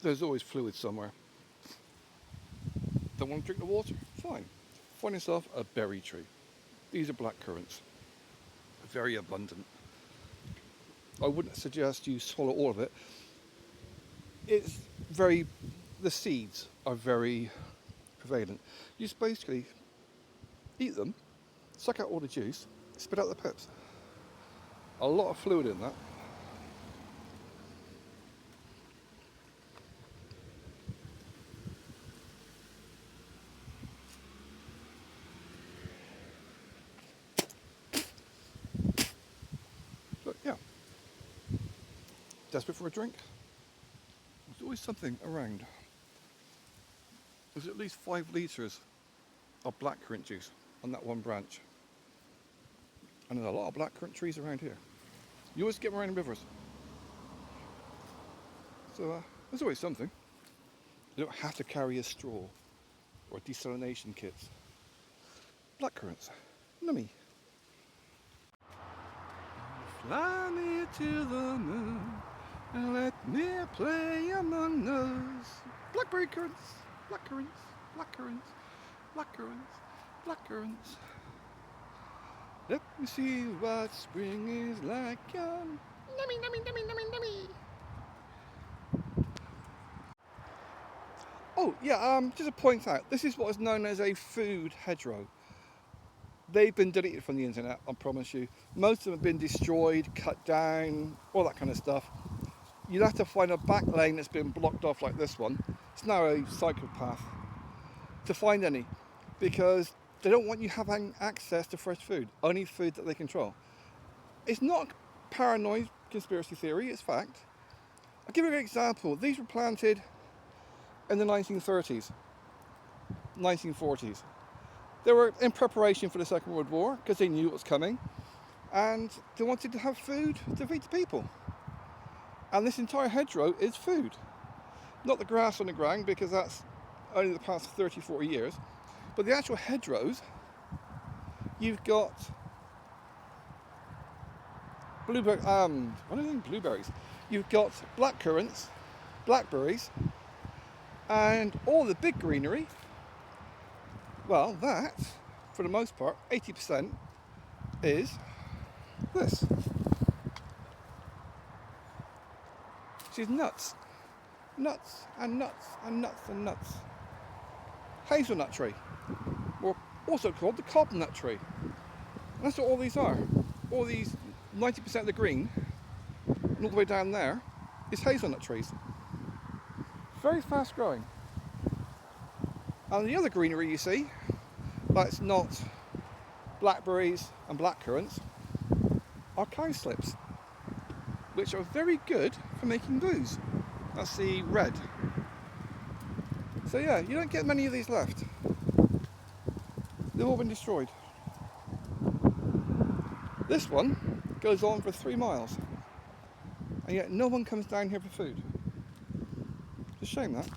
There's always fluid somewhere. Don't want to drink the water? Fine. Find yourself a berry tree. These are black currants. Very abundant. I wouldn't suggest you swallow all of it. The seeds are very prevalent. You just basically eat them, suck out all the juice, spit out the pips. A lot of fluid in that. But yeah, desperate for a drink? There's always something around. There's at least 5 litres of blackcurrant juice on that one branch. And there's a lot of blackcurrant trees around here. You always get them around in rivers. So there's always something. You don't have to carry a straw or desalination kits. Blackcurrants, nummy. Fly me to the moon and let me play among those blackberry currants, blackcurrants, blackcurrants, blackcurrants, blackcurrants. Let me see what spring is like. Nummy, nummy, nummy, nummy, nummy. Oh yeah, just to point out, this is what is known as a food hedgerow. They've been deleted from the internet, I promise you. Most of them have been destroyed, cut down, all that kind of stuff. You'd have to find a back lane that's been blocked off like this one. It's now a cycle path to find any, because they don't want you having access to fresh food, only food that they control. It's not paranoid conspiracy theory, it's fact. I'll give you an example. These were planted in the 1930s, 1940s. They were in preparation for the Second World War because they knew it was coming, and they wanted to have food to feed the people. And this entire hedgerow is food. Not the grass on the ground, because that's only the past 30, 40 years, but the actual hedgerows, you've got blueberries, you've got blackcurrants, blackberries, and all the big greenery. Well, that, for the most part, 80% is this. Which is nuts. Nuts and nuts and nuts and nuts. Hazelnut tree, or also called the cobnut tree. And that's what all these are. All these 90% of the green, and all the way down there, is hazelnut trees. Very fast growing. And the other greenery you see, that's not blackberries and blackcurrants, are cowslips, which are very good for making booze. That's the red. So yeah, you don't get many of these left. They've all been destroyed. This one goes on for 3 miles, and yet no one comes down here for food. It's a shame that.